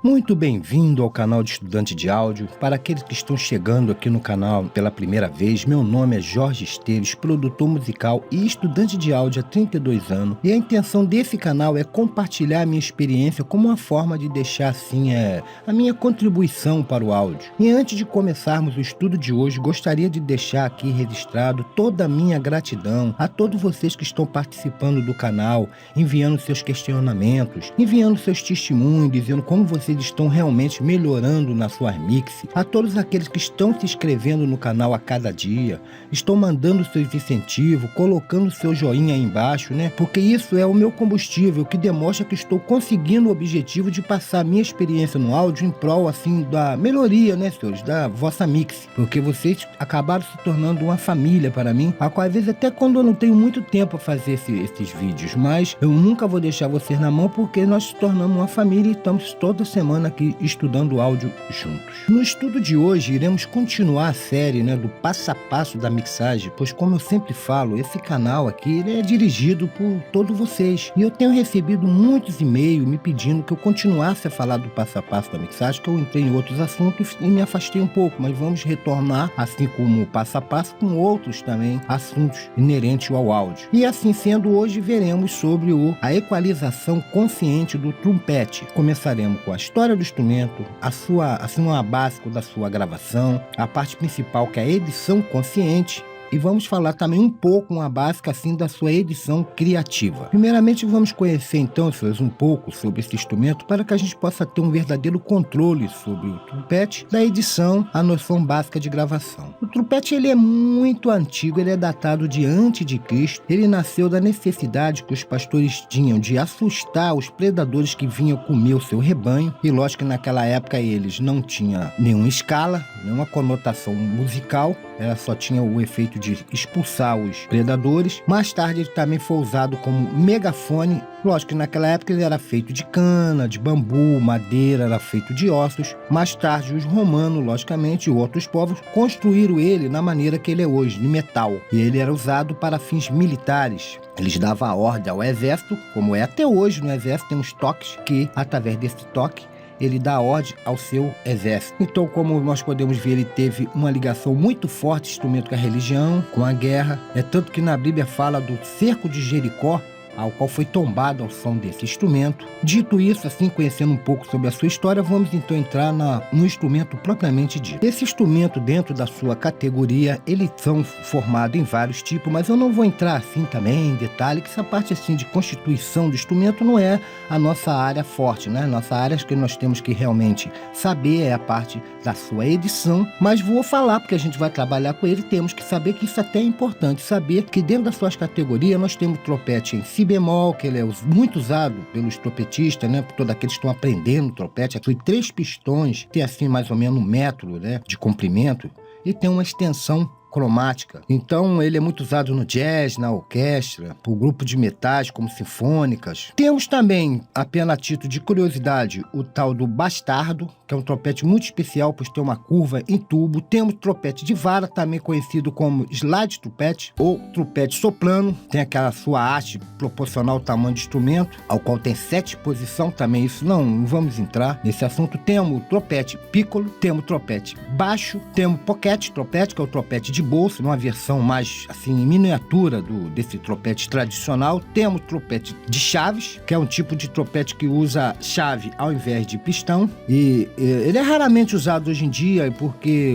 Muito bem-vindo ao canal de Estudante de Áudio. Para aqueles que estão chegando aqui no canal pela primeira vez, meu nome é Jorge Esteves, produtor musical e estudante de áudio há 32 anos. E a intenção desse canal é compartilhar a minha experiência como uma forma de deixar assim a minha contribuição para o áudio. E antes de começarmos o estudo de hoje, gostaria de deixar aqui registrado toda a minha gratidão a todos vocês que estão participando do canal, enviando seus questionamentos, enviando seus testemunhos, dizendo como vocês estão realmente melhorando na sua mix, a todos aqueles que estão se inscrevendo no canal a cada dia, estão mandando seus incentivos, colocando seu joinha aí embaixo, né? Porque isso é o meu combustível, que demonstra que estou conseguindo o objetivo de passar a minha experiência no áudio em prol, assim, da melhoria, né, senhores, da vossa mix, porque vocês acabaram se tornando uma família para mim, a qual às vezes até quando eu não tenho muito tempo a fazer esses vídeos, mas eu nunca vou deixar vocês na mão, porque nós se tornamos uma família e estamos toda semana aqui estudando áudio juntos. No estudo de hoje iremos continuar a série, né, do passo a passo da mixagem, pois como eu sempre falo, esse canal aqui ele é dirigido por todos vocês e eu tenho recebido muitos e-mails me pedindo que eu continuasse a falar do passo a passo da mixagem, que eu entrei em outros assuntos e me afastei um pouco, mas vamos retornar assim como o passo a passo com outros também assuntos inerentes ao áudio. E assim sendo, hoje veremos sobre a equalização consciente do trompete. Começaremos com a história do instrumento, uma básica da sua gravação, a parte principal que é a edição consciente, e vamos falar também um pouco, uma básica assim da sua edição criativa. Primeiramente vamos conhecer então, senhores, um pouco sobre esse instrumento para que a gente possa ter um verdadeiro controle sobre o trompete, da edição, a noção básica de gravação. O trompete ele é muito antigo, ele é datado de antes de Cristo, ele nasceu da necessidade que os pastores tinham de assustar os predadores que vinham comer o seu rebanho, e lógico que naquela época eles não tinham nenhuma escala, nenhuma conotação musical, ela só tinha o efeito de expulsar os predadores. Mais tarde ele também foi usado como megafone. Lógico que naquela época ele era feito de cana, de bambu, madeira, era feito de ossos. Mais tarde os romanos, logicamente, e outros povos construíram ele na maneira que ele é hoje, de metal. E ele era usado para fins militares. Eles davam a ordem ao exército, como é até hoje no exército, tem uns toques que, através desse toque, ele dá ordem ao seu exército. Então, como nós podemos ver, ele teve uma ligação muito forte, instrumento com a religião, com a guerra. É tanto que na Bíblia fala do cerco de Jericó, ao qual foi tombado ao som desse instrumento. Dito isso, assim, conhecendo um pouco sobre a sua história, vamos então entrar no instrumento propriamente dito. Esse instrumento, dentro da sua categoria, eles são formados em vários tipos, mas eu não vou entrar assim também em detalhe, que essa parte assim de constituição do instrumento não é a nossa área forte, né? Nossa área que nós temos que realmente saber é a parte da sua edição, mas vou falar, porque a gente vai trabalhar com ele, temos que saber que isso até é importante, saber que dentro das suas categorias nós temos trompete em si bemol, que ele é muito usado pelos trompetistas, né? Por todos aqueles que estão aprendendo trompete. Tem 3 pistões, tem assim mais ou menos 1 metro, né, de comprimento, e tem uma extensão cromática. Então ele é muito usado no jazz, na orquestra, por grupo de metais como sinfônicas. Temos também, apenas a título de curiosidade, o tal do bastardo, que é um trompete muito especial, pois tem uma curva em tubo. Temos trompete de vara, também conhecido como slide trompete ou trompete soprano. Tem aquela sua haste proporcional ao tamanho do instrumento, ao qual tem 7 posições, também isso não vamos entrar nesse assunto. Temos o trompete piccolo, temos o trompete baixo, temos pocket trompete, que é o trompete de bolso, numa versão mais assim em miniatura desse trompete tradicional. Temos trompete de chaves, que é um tipo de trompete que usa chave ao invés de pistão, e ele é raramente usado hoje em dia porque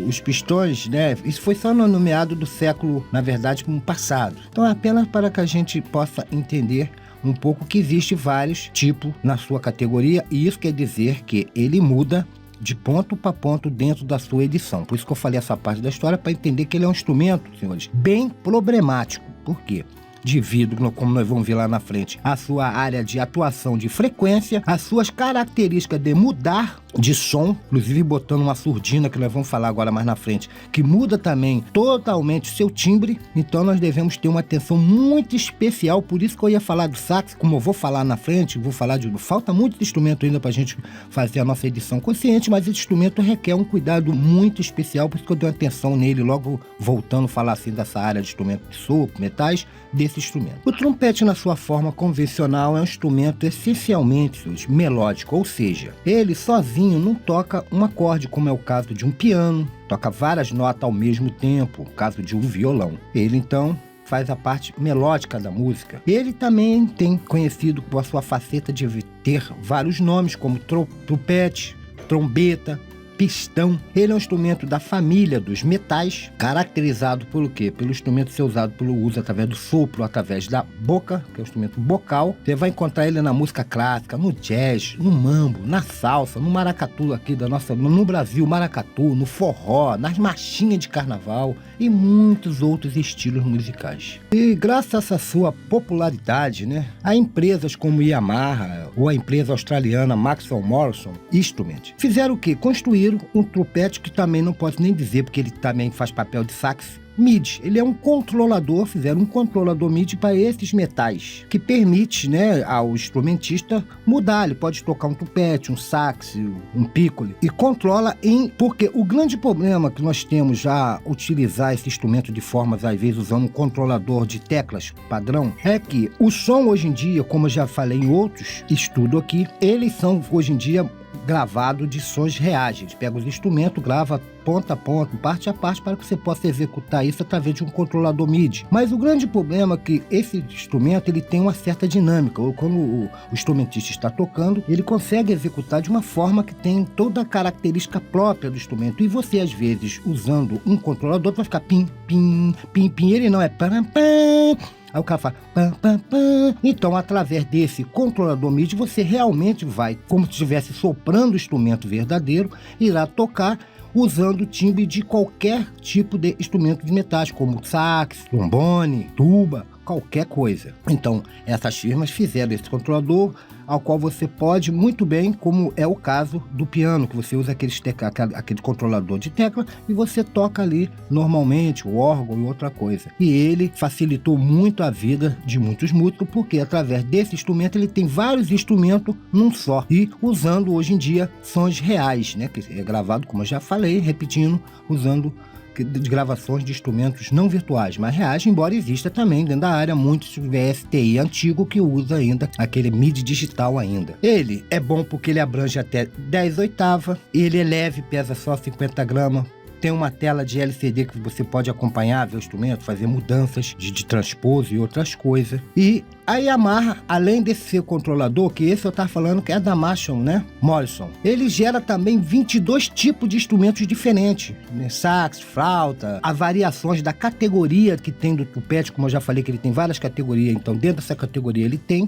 os pistões, né, isso foi só no meado do século, na verdade, como passado. Então é apenas para que a gente possa entender um pouco que existe vários tipos na sua categoria, e isso quer dizer que ele muda de ponto para ponto dentro da sua edição. Por isso que eu falei essa parte da história, para entender que ele é um instrumento, senhores, bem problemático. Por quê? Devido, como nós vamos ver lá na frente, a sua área de atuação de frequência, as suas características de mudar de som, inclusive botando uma surdina, que nós vamos falar agora mais na frente, que muda também totalmente o seu timbre. Então nós devemos ter uma atenção muito especial. Por isso que eu ia falar do sax, como eu vou falar na frente, vou falar falta muito instrumento ainda para a gente fazer a nossa edição consciente, mas esse instrumento requer um cuidado muito especial, por isso que eu dei uma atenção nele, logo voltando a falar assim dessa área de instrumento de sopro, metais, desse esse instrumento. O trompete, na sua forma convencional, é um instrumento essencialmente melódico, ou seja, ele sozinho não toca um acorde, como é o caso de um piano, toca várias notas ao mesmo tempo, o caso de um violão. Ele, então, faz a parte melódica da música. Ele também tem conhecido por sua faceta de ter vários nomes, como trompete, trombeta, pistão. Ele é um instrumento da família dos metais, caracterizado pelo quê? Pelo instrumento ser usado pelo uso através do sopro, através da boca, que é um instrumento bocal. Você vai encontrar ele na música clássica, no jazz, no mambo, na salsa, no maracatu aqui no Brasil, maracatu, no forró, nas marchinhas de carnaval e muitos outros estilos musicais. E graças a essa sua popularidade, né, há empresas como Yamaha ou a empresa australiana Maxwell Morrison Instruments fizeram o quê? Construíram um trompete que também não posso nem dizer, porque ele também faz papel de sax, MIDI. Ele é um controlador, fizeram um controlador MIDI para esses metais, que permite, né, ao instrumentista mudar. Ele pode tocar um trompete, um sax, um piccolo, e controla porque o grande problema que nós temos já utilizar esse instrumento de formas, às vezes usando um controlador de teclas padrão, é que o som hoje em dia, como eu já falei em outros estudos aqui, eles são hoje em dia gravado de sons reais. A gente pega os instrumentos, grava ponta a ponta, parte a parte, para que você possa executar isso através de um controlador MIDI. Mas o grande problema é que esse instrumento ele tem uma certa dinâmica. Quando o instrumentista está tocando, ele consegue executar de uma forma que tem toda a característica própria do instrumento. E você, às vezes, usando um controlador, vai ficar pim, pim, pim, pim. Ele não é pam, pam. Aí o cara fala pam, pam, pam. Então, através desse controlador MIDI, você realmente vai, como se estivesse soprando o instrumento verdadeiro, irá tocar usando o timbre de qualquer tipo de instrumento de metais, como sax, trombone, tuba, qualquer coisa. Então, essas firmas fizeram esse controlador, ao qual você pode muito bem, como é o caso do piano, que você usa aquele controlador de tecla e você toca ali normalmente o órgão e outra coisa. E ele facilitou muito a vida de muitos músicos, porque através desse instrumento ele tem vários instrumentos num só, e usando hoje em dia sons reais, né, que é gravado, como eu já falei, repetindo, usando de gravações de instrumentos não virtuais, mas reais, embora exista também dentro da área muitos VSTI antigo que usa ainda aquele MIDI digital ainda. Ele é bom porque ele abrange até 10 oitavas, ele é leve, pesa só 50 gramas, tem uma tela de LCD que você pode acompanhar, ver o instrumento, fazer mudanças de transposo e outras coisas. E a Yamaha, além desse seu controlador, que esse eu estava falando que é da Marshall, né? Morrison, ele gera também 22 tipos de instrumentos diferentes, né? Sax, flauta, as variações da categoria que tem do trompete, como eu já falei que ele tem várias categorias, então dentro dessa categoria ele tem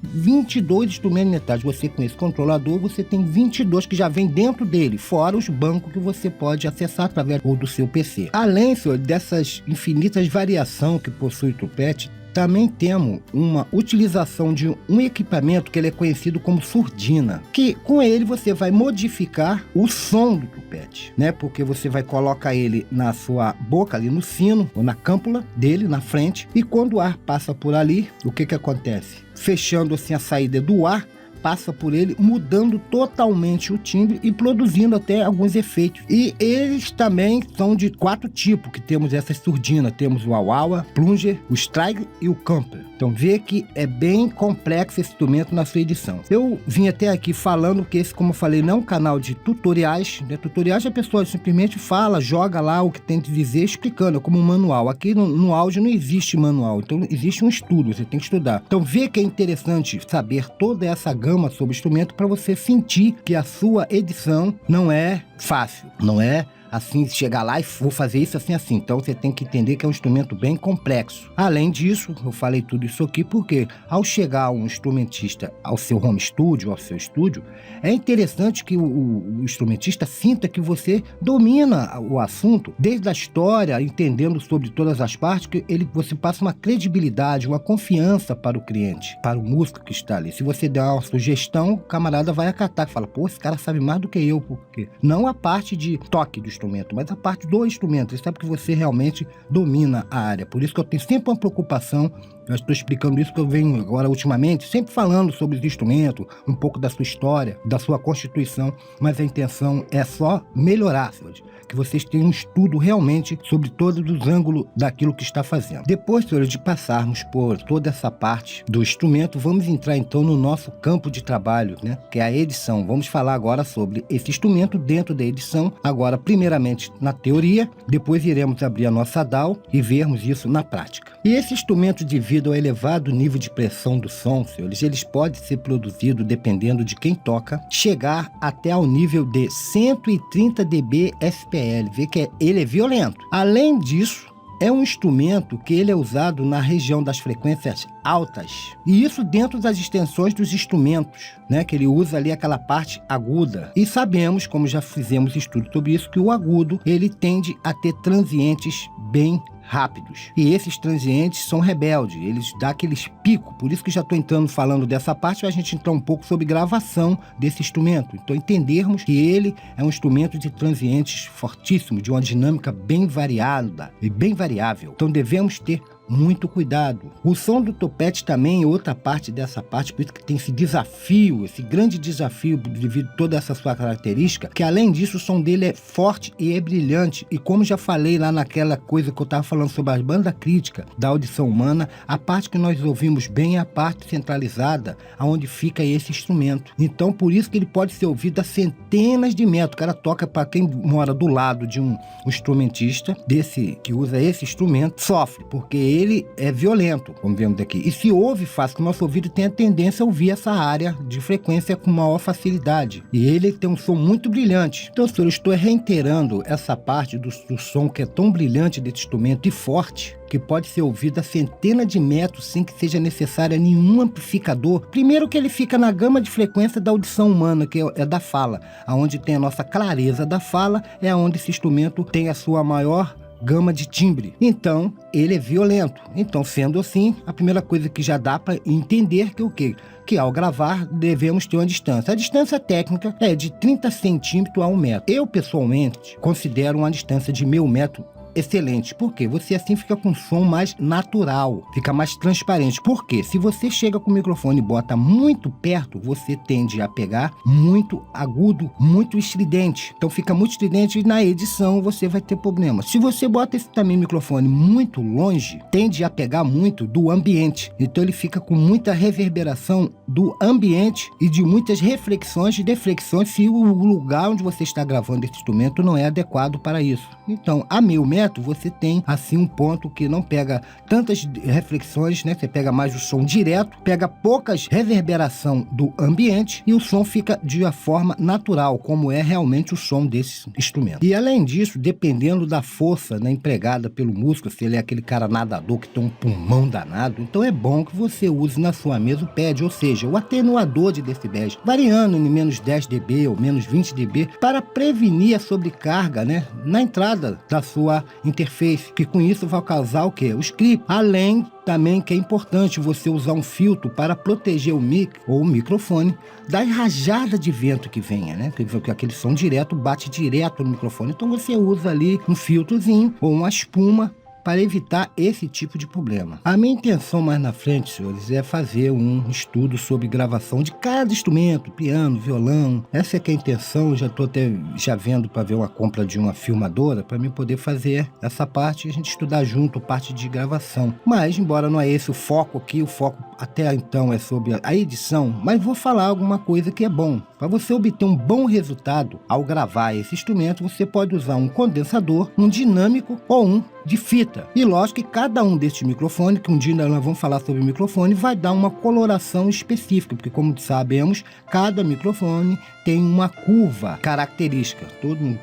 22 instrumentos metais. Você com esse controlador, você tem 22 que já vem dentro dele, fora os bancos que você pode acessar através do seu PC. Além, senhor, dessas infinitas variações que possui o trompete, também temos uma utilização de um equipamento que ele é conhecido como surdina, que com ele você vai modificar o som do trompete, né? Porque você vai colocar ele na sua boca, ali no sino, ou na câmpula dele, na frente, e quando o ar passa por ali, o que acontece? Fechando assim a saída do ar, passa por ele, mudando totalmente o timbre e produzindo até alguns efeitos. E eles também são de 4 tipos, que temos essa surdina. Temos o wah-wah, plunger, o strike e o camper. Então vê que é bem complexo esse instrumento na sua edição. Eu vim até aqui falando que esse, como eu falei, não é um canal de tutoriais, né? Tutoriais a pessoa simplesmente fala, joga lá o que tem que dizer, explicando, é como um manual. Aqui no áudio não existe manual, então existe um estudo, você tem que estudar. Então vê que é interessante saber toda essa gama sobre o instrumento para você sentir que a sua edição não é fácil, não é assim, chegar lá e vou fazer isso assim, assim. Então você tem que entender que é um instrumento bem complexo. Além disso, eu falei tudo isso aqui porque ao chegar um instrumentista ao seu home studio, ao seu estúdio, é interessante que o instrumentista sinta que você domina o assunto, desde a história, entendendo sobre todas as partes, que você passa uma credibilidade, uma confiança para o cliente, para o músico que está ali. Se você der uma sugestão, o camarada vai acatar, fala, pô, esse cara sabe mais do que eu, porque não a parte de toque do instrumento, mas a parte do instrumento. Ele sabe que você realmente domina a área. Por isso que eu tenho sempre uma preocupação. Eu estou explicando isso que eu venho agora ultimamente, sempre falando sobre os instrumentos, um pouco da sua história, da sua constituição, mas a intenção é só melhorar, senhores. que vocês tenham um estudo realmente sobre todos os ângulos daquilo que está fazendo. Depois, senhores, de passarmos por toda essa parte do instrumento, vamos entrar então no nosso campo de trabalho, né, que é a edição. Vamos falar agora sobre esse instrumento dentro da edição, agora primeiramente na teoria, depois iremos abrir a nossa DAW e vermos isso na prática. E esse instrumento, devido ao elevado nível de pressão do som, senhores, eles podem ser produzidos, dependendo de quem toca, chegar até ao nível de 130 dB SPL, vê que ele é violento. Além disso, é um instrumento que ele é usado na região das frequências altas, e isso dentro das extensões dos instrumentos, né, que ele usa ali aquela parte aguda. E sabemos, como já fizemos estudo sobre isso, que o agudo, ele tende a ter transientes bem rápidos. E esses transientes são rebeldes, eles dão aqueles picos. Por isso que já estou entrando falando dessa parte, para a gente entrar um pouco sobre gravação desse instrumento. Então entendermos que ele é um instrumento de transientes fortíssimos, de uma dinâmica bem variada e bem variável. Então devemos ter muito cuidado. O som do topete também é outra parte dessa parte, por isso que tem esse desafio, esse grande desafio devido a toda essa sua característica, que além disso o som dele é forte e é brilhante. E como já falei lá naquela coisa que eu estava falando sobre a banda crítica da audição humana, a parte que nós ouvimos bem é a parte centralizada, onde fica esse instrumento. Então por isso que ele pode ser ouvido a centenas de metros. O cara toca, para quem mora do lado de um instrumentista desse que usa esse instrumento, sofre, porque ele é violento, como vemos aqui. E se ouve fácil, que o nosso ouvido tem a tendência a ouvir essa área de frequência com maior facilidade. E ele tem um som muito brilhante. Então, senhor, eu estou reiterando essa parte do som que é tão brilhante desse instrumento e forte, que pode ser ouvido a centenas de metros sem que seja necessário nenhum amplificador. Primeiro que ele fica na gama de frequência da audição humana, que é da fala. Onde tem a nossa clareza da fala, é onde esse instrumento tem a sua maior gama de timbre. Então, ele é violento. Então, sendo assim, a primeira coisa que já dá para entender que o quê? Que ao gravar devemos ter uma distância. A distância técnica é de 30 centímetros a 1 metro. Eu, pessoalmente, considero uma distância de meio metro excelente, porque você assim fica com um som mais natural, fica mais transparente. Porque se você chega com o microfone e bota muito perto, você tende a pegar muito agudo, muito estridente. Então fica muito estridente e na edição você vai ter problema. Se você bota esse também microfone muito longe, tende a pegar muito do ambiente. Então ele fica com muita reverberação do ambiente e de muitas reflexões e deflexões se o lugar onde você está gravando esse instrumento não é adequado para isso. Então, a meio metro você tem assim um ponto que não pega tantas reflexões, né? Você pega mais o som direto, pega poucas reverberação do ambiente e o som fica de uma forma natural, como é realmente o som desse instrumento. E além disso, dependendo da força, né, empregada pelo músico, se ele é aquele cara nadador que tem um pulmão danado, então é bom que você use na sua mesa o pad, ou seja, o atenuador de decibéis, variando em menos 10 dB ou menos 20 dB, para prevenir a sobrecarga, né, na entrada da sua interface, que com isso vai causar o quê? O script. Além também que é importante você usar um filtro para proteger o mic ou o microfone da rajada de vento que venha, né? Porque aquele som direto bate direto no microfone. Então você usa ali um filtrozinho ou uma espuma para evitar esse tipo de problema. A minha intenção mais na frente, senhores, é fazer um estudo sobre gravação de cada instrumento, piano, violão. Essa é que é a intenção. Eu já estou até vendo para ver uma compra de uma filmadora para mim poder fazer essa parte e a gente estudar junto parte de gravação. Mas, embora não é esse o foco aqui, o foco até então é sobre a edição, mas vou falar alguma coisa que é bom. Para você obter um bom resultado ao gravar esse instrumento, você pode usar um condensador, um dinâmico ou um de fita. E lógico que cada um desses microfones, que um dia nós vamos falar sobre microfone, vai dar uma coloração específica, porque como sabemos, cada microfone tem uma curva característica.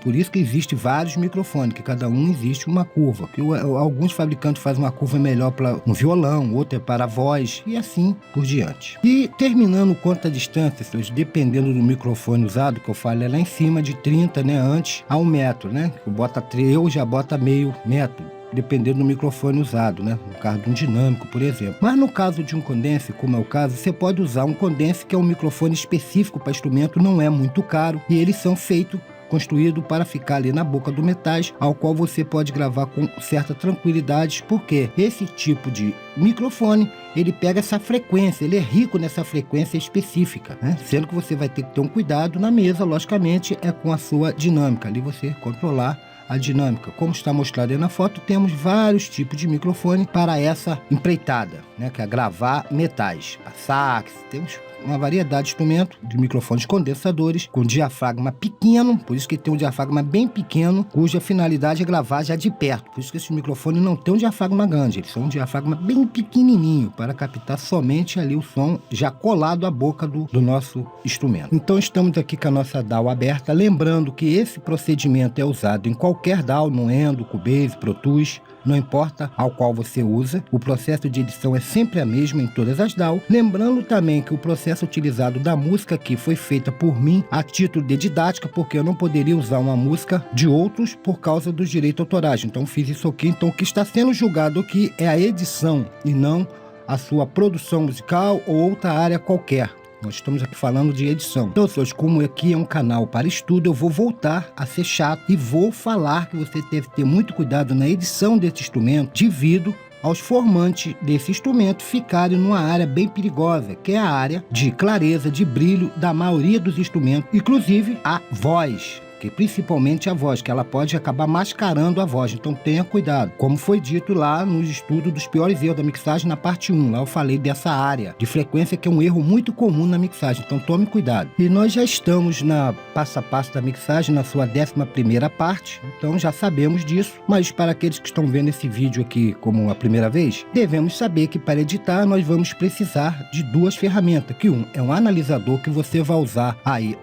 Por isso que existe vários microfones, que cada um existe uma curva. Que alguns fabricantes fazem uma curva melhor para um violão, outra é para a voz, e assim por diante. E terminando quanto à distância, dependendo do microfone usado, que eu falei lá em cima, de 30, né, antes a 1 metro, né? Eu já bota meio metro, dependendo do microfone usado, né? No caso de um dinâmico, por exemplo. Mas no caso de um condense, como é o caso, você pode usar um condense que é um microfone específico para instrumento, não é muito caro, e eles são construído para ficar ali na boca do metais, ao qual você pode gravar com certa tranquilidade, porque esse tipo de microfone, ele pega essa frequência, ele é rico nessa frequência específica, né? Sendo que você vai ter que ter um cuidado na mesa, logicamente, é com a sua dinâmica, ali você controlar a dinâmica. Como está mostrado aí na foto, temos vários tipos de microfone para essa empreitada, né, que é gravar metais. A sax, temos uma variedade de instrumentos, de microfones condensadores, com diafragma pequeno, por isso que tem um diafragma bem pequeno, cuja finalidade é gravar já de perto. Por isso que esses microfones não tem um diafragma grande, eles são um diafragma bem pequenininho, para captar somente ali o som já colado à boca do nosso instrumento. Então estamos aqui com a nossa DAW aberta, lembrando que esse procedimento é usado em qualquer DAW, no Endo, Cubase, Pro Tools, não importa ao qual você usa, o processo de edição é sempre a mesma em todas as DAW. Lembrando também que o processo utilizado da música aqui foi feita por mim a título de didática, porque eu não poderia usar uma música de outros por causa dos direitos autorais. Então fiz isso aqui. Então o que está sendo julgado aqui é a edição e não a sua produção musical ou outra área qualquer. Nós estamos aqui falando de edição. Então, senhores, como aqui é um canal para estudo, eu vou voltar a ser chato e vou falar que você deve ter muito cuidado na edição desse instrumento devido aos formantes desse instrumento ficarem numa área bem perigosa, que é a área de clareza, de brilho da maioria dos instrumentos, inclusive a voz. Que principalmente a voz, que ela pode acabar mascarando a voz, então tenha cuidado. Como foi dito lá nos estudos dos piores erros da mixagem na parte 1, lá eu falei dessa área de frequência que é um erro muito comum na mixagem, então tome cuidado. E nós já estamos na passo a passo da mixagem, na sua 11ª parte, então já sabemos disso, mas para aqueles que estão vendo esse vídeo aqui como a primeira vez, devemos saber que para editar nós vamos precisar de duas ferramentas, que é um analisador que você vai usar aí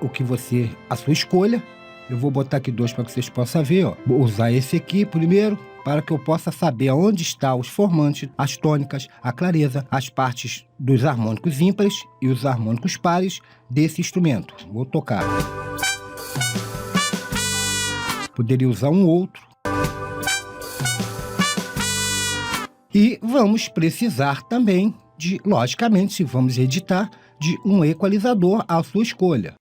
a sua escolha. Eu vou botar aqui dois para que vocês possam ver, ó. Vou usar esse aqui primeiro, para que eu possa saber onde estão os formantes, as tônicas, a clareza, as partes dos harmônicos ímpares e os harmônicos pares desse instrumento. Vou tocar. Poderia usar um outro. E vamos precisar também de, logicamente, se vamos editar, de um equalizador à sua escolha.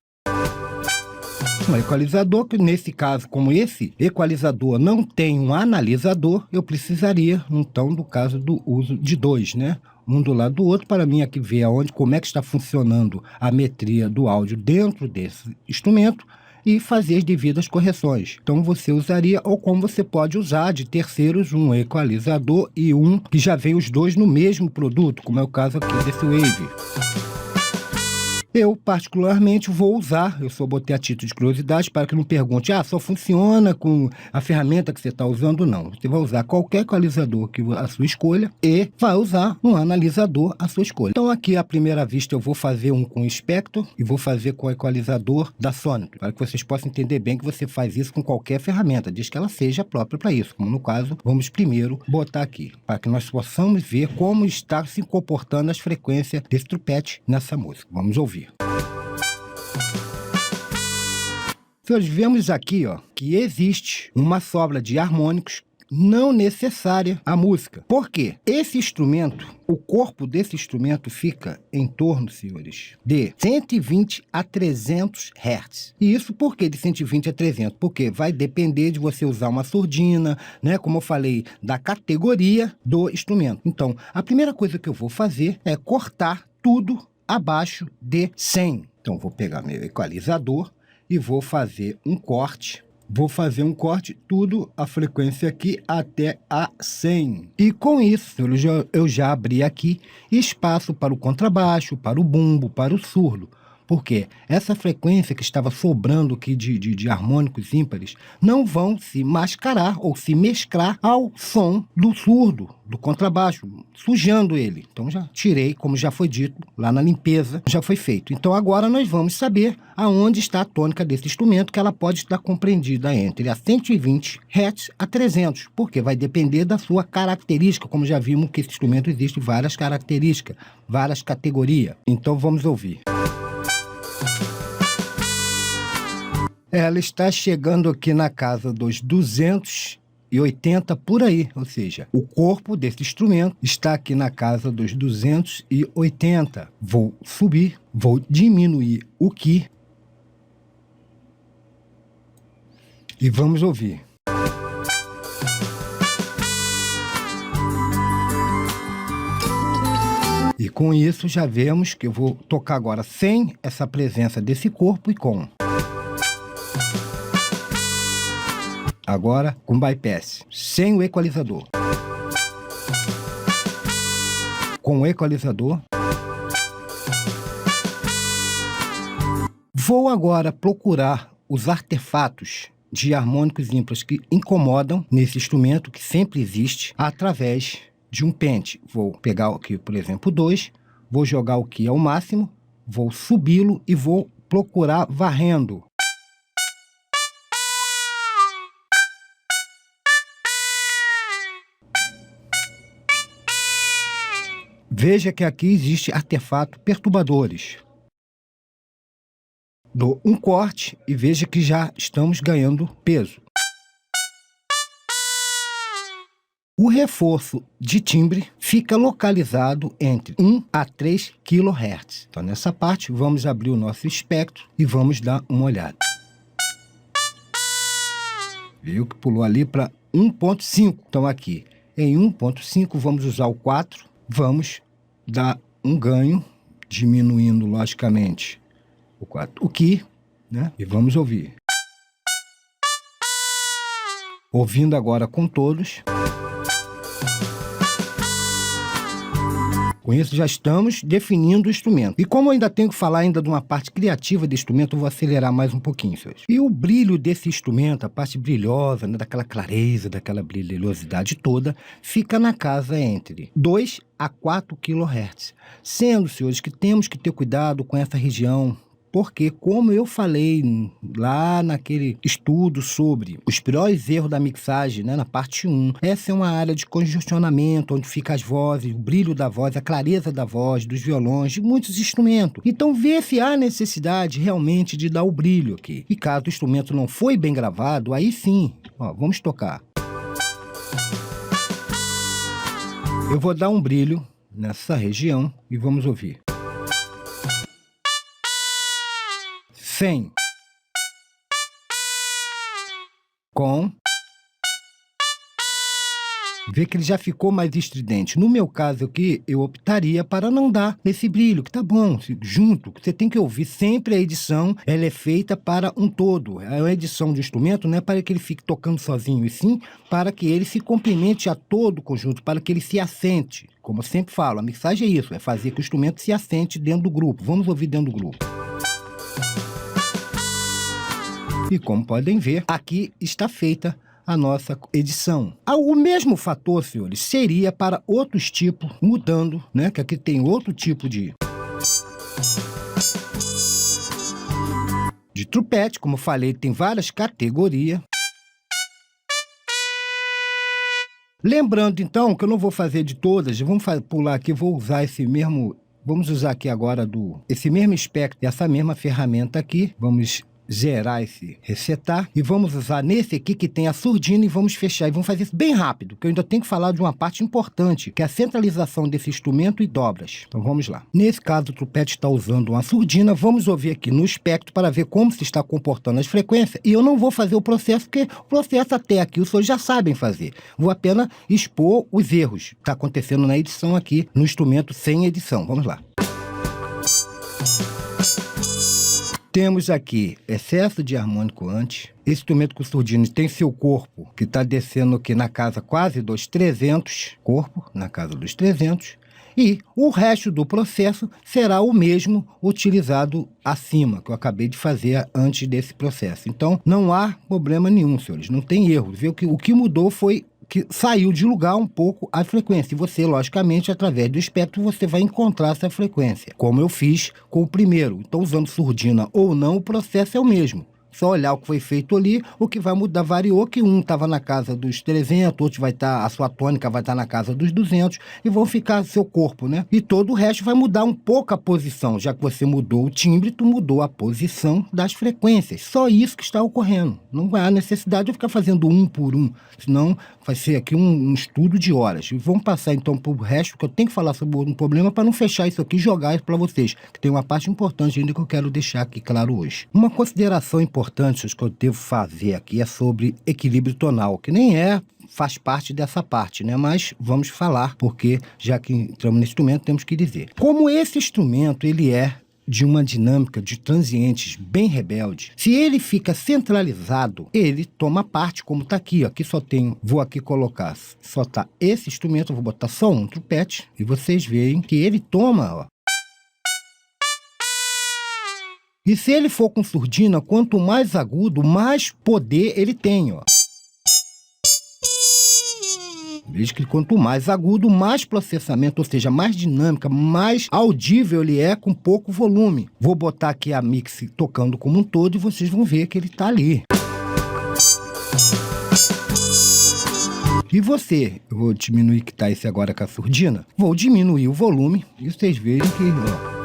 Um equalizador que, nesse caso, como esse equalizador não tem um analisador, eu precisaria, então, do caso do uso de dois, né? Um do lado do outro, para mim aqui ver como é que está funcionando a metria do áudio dentro desse instrumento e fazer as devidas correções. Então você usaria, ou como você pode usar de terceiros, um equalizador e um que já vem os dois no mesmo produto, como é o caso aqui desse Wave. Eu, particularmente, vou usar, eu só botei a título de curiosidade para que não pergunte, só funciona com a ferramenta que você está usando, não. Você vai usar qualquer equalizador que a sua escolha e vai usar um analisador à sua escolha. Então aqui, à primeira vista, eu vou fazer um com o Spector e vou fazer com o equalizador da Sonic, para que vocês possam entender bem que você faz isso com qualquer ferramenta, desde que ela seja própria para isso. Como no caso, vamos primeiro botar aqui, para que nós possamos ver como está se comportando as frequências desse trupete nessa música. Vamos ouvir. Senhores, vemos aqui, ó, que existe uma sobra de harmônicos não necessária à música. Por quê? Esse instrumento, o corpo desse instrumento fica em torno, senhores, de 120 a 300 Hz. E isso por que de 120 a 300? Porque vai depender de você usar uma surdina, né? Como eu falei, da categoria do instrumento. Então, a primeira coisa que eu vou fazer é cortar tudo abaixo de 100. Então, vou pegar meu equalizador e vou fazer um corte. Vou fazer um corte, tudo a frequência aqui até a 100. E com isso, eu já abri aqui espaço para o contrabaixo, para o bumbo, para o surdo. Porque essa frequência que estava sobrando aqui de harmônicos ímpares não vão se mascarar ou se mesclar ao som do surdo, do contrabaixo, sujando ele. Então já tirei, como já foi dito, lá na limpeza, já foi feito. Então agora nós vamos saber aonde está a tônica desse instrumento, que ela pode estar compreendida entre a 120 Hz a 300, porque vai depender da sua característica, como já vimos que esse instrumento existe várias características, várias categorias. Então vamos ouvir. Ela está chegando aqui na casa dos 280 por aí, ou seja, o corpo desse instrumento está aqui na casa dos 280. Vou subir, vou diminuir o Ki e vamos ouvir. E com isso já vemos que eu vou tocar agora sem essa presença desse corpo e com. Agora com bypass, sem o equalizador. Com o equalizador. Vou agora procurar os artefatos de harmônicos ímpares que incomodam nesse instrumento, que sempre existe, através de um pente. Vou pegar aqui, por exemplo, 2, vou jogar o Ki ao máximo, vou subi-lo e vou procurar varrendo. Veja que aqui existe artefato perturbadores. Dou um corte e veja que já estamos ganhando peso. O reforço de timbre fica localizado entre 1 a 3 kHz. Então, nessa parte, vamos abrir o nosso espectro e vamos dar uma olhada. Viu que pulou ali para 1.5. Então, aqui em 1.5, vamos usar o 4. Vamos dar um ganho, diminuindo, logicamente, o Ki, né? E vamos ouvir. Ouvindo agora com todos. Com isso já estamos definindo o instrumento. E como eu ainda tenho que falar ainda de uma parte criativa do instrumento, eu vou acelerar mais um pouquinho, senhores. E o brilho desse instrumento, a parte brilhosa, né, daquela clareza, daquela brilhosidade toda, fica na casa entre 2 a 4 kHz. Sendo, senhores, que temos que ter cuidado com essa região, porque, como eu falei lá naquele estudo sobre os piores erros da mixagem, né, na parte 1, essa é uma área de congestionamento, onde fica as vozes, o brilho da voz, a clareza da voz, dos violões, de muitos instrumentos. Então, vê se há necessidade realmente de dar o brilho aqui. E caso o instrumento não foi bem gravado, aí sim, ó, vamos tocar. Eu vou dar um brilho nessa região e vamos ouvir. 100 com, vê que ele já ficou mais estridente. No meu caso aqui, eu optaria para não dar esse brilho, que tá bom, junto. Você tem que ouvir sempre a edição, ela é feita para um todo. A edição de instrumento não é para que ele fique tocando sozinho, e sim para que ele se complemente a todo o conjunto, para que ele se assente. Como eu sempre falo, a mixagem é isso, é fazer que o instrumento se assente dentro do grupo. Vamos ouvir dentro do grupo. E como podem ver, aqui está feita a nossa edição. O mesmo fator, senhores, seria para outros tipos, mudando, né? Que aqui tem outro tipo de trupete, como eu falei, tem várias categorias. Lembrando, então, que eu não vou fazer de todas, vamos pular aqui, vou usar esse mesmo... Vamos usar aqui agora esse mesmo espectro, essa mesma ferramenta aqui. Vamos zerar esse resetar e vamos usar nesse aqui que tem a surdina e vamos fechar. E vamos fazer isso bem rápido, que eu ainda tenho que falar de uma parte importante, que é a centralização desse instrumento e dobras. Então vamos lá. Nesse caso, o trupete está usando uma surdina. Vamos ouvir aqui no espectro para ver como se está comportando as frequências. E eu não vou fazer o processo, porque o processo até aqui os senhores já sabem fazer. Vou apenas expor os erros que está acontecendo na edição aqui, no instrumento sem edição. Vamos lá. Temos aqui excesso de harmônico antes. Esse instrumento com surdina tem seu corpo, que está descendo aqui na casa quase dos 300. Corpo, na casa dos 300. E o resto do processo será o mesmo utilizado acima, que eu acabei de fazer antes desse processo. Então, não há problema nenhum, senhores. Não tem erro. O que mudou foi que saiu de lugar um pouco a frequência. E você, logicamente, através do espectro, você vai encontrar essa frequência, como eu fiz com o primeiro. Então, usando surdina ou não, o processo é o mesmo. Só olhar o que foi feito ali, o que vai mudar, variou, que um estava na casa dos 300, outro vai estar, a sua tônica vai estar na casa dos 200, e vão ficar seu corpo, né? E todo o resto vai mudar um pouco a posição, já que você mudou o timbre, tu mudou a posição das frequências. Só isso que está ocorrendo. Não há necessidade de eu ficar fazendo um por um, senão vai ser aqui um estudo de horas. E vamos passar então para o resto, que eu tenho que falar sobre um problema para não fechar isso aqui e jogar isso para vocês, que tem uma parte importante ainda que eu quero deixar aqui claro hoje. Uma consideração importante que eu devo fazer aqui é sobre equilíbrio tonal, que nem faz parte dessa parte, né? Mas vamos falar, porque já que entramos nesse instrumento, temos que dizer. Como esse instrumento, ele é de uma dinâmica de transientes bem rebelde, se ele fica centralizado, ele toma parte, como está aqui. Aqui só tem, vou aqui colocar, só está esse instrumento, eu vou botar só um trompete, e vocês veem que ele toma, ó. E se ele for com surdina, quanto mais agudo, mais poder ele tem, ó. Veja que quanto mais agudo, mais processamento, ou seja, mais dinâmica, mais audível ele é com pouco volume. Vou botar aqui a mix tocando como um todo e vocês vão ver que ele está ali. E você, eu vou diminuir que tá esse agora com a surdina, vou diminuir o volume e vocês vejam que, ó,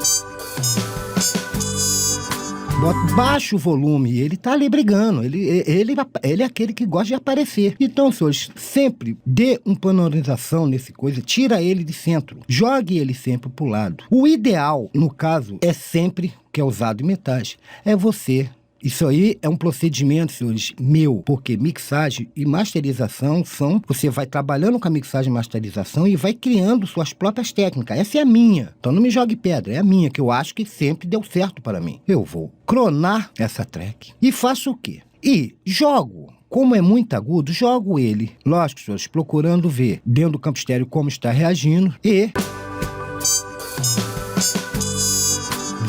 baixa o volume, ele tá ali brigando, ele é aquele que gosta de aparecer. Então, senhores, sempre dê uma panorização nesse coisa, tira ele de centro, jogue ele sempre pro lado. O ideal, no caso, é sempre, que é usado em metais, é você... Isso aí é um procedimento, senhores, meu, porque mixagem e masterização são... Você vai trabalhando com a mixagem e masterização e vai criando suas próprias técnicas. Essa é a minha. Então não me jogue pedra, é a minha, que eu acho que sempre deu certo para mim. Eu vou cronar essa track e faço o quê? E jogo. Como é muito agudo, jogo ele, lógico, senhores, procurando ver dentro do campo estéreo como está reagindo e...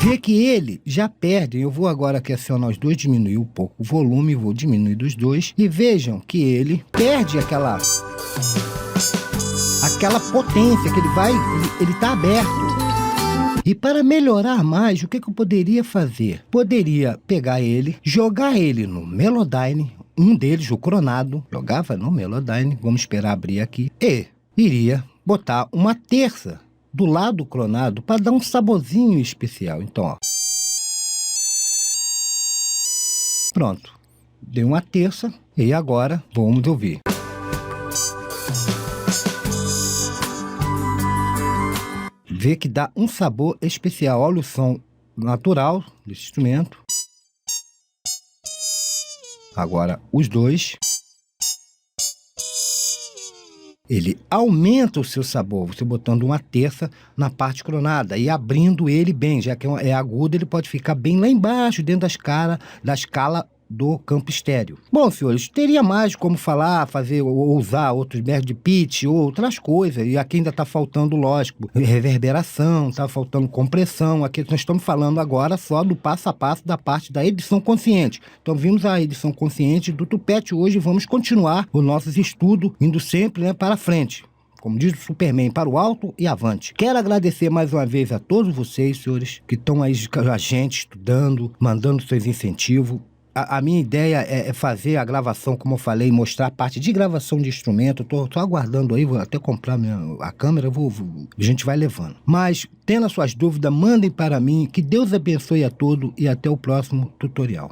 Vê que ele já perde. Eu vou agora aqui acionar os dois, diminuir um pouco o volume, vou diminuir dos dois. E vejam que ele perde aquela potência que ele tá aberto. E para melhorar mais, o que eu poderia fazer? Poderia pegar ele, jogar ele no Melodyne, um deles, o cronado, jogava no Melodyne, vamos esperar abrir aqui, e iria botar uma terça do lado cronado para dar um saborzinho especial. Então, ó. Pronto. Dei uma terça e agora vamos ouvir. Vê que dá um sabor especial. Olha o som natural desse instrumento. Agora os dois. Ele aumenta o seu sabor, você botando uma terça na parte cronada e abrindo ele bem, já que é agudo, ele pode ficar bem lá embaixo, dentro da escala do campo estéreo. Bom, senhores, teria mais como falar, fazer ou usar outros métodos de pitch ou outras coisas, e aqui ainda está faltando, lógico, reverberação, está faltando compressão. Aqui nós estamos falando agora só do passo a passo da parte da edição consciente. Então vimos a edição consciente do tupete. Hoje vamos continuar os nossos estudos, indo sempre, né, para frente. Como diz o Superman, para o alto e avante. Quero agradecer mais uma vez a todos vocês, senhores, que estão aí com a gente, estudando, mandando seus incentivos. A minha ideia é fazer a gravação, como eu falei, mostrar a parte de gravação de instrumento. Tô aguardando aí, vou até comprar a câmera, a gente vai levando. Mas, tendo as suas dúvidas, mandem para mim. Que Deus abençoe a todos e até o próximo tutorial.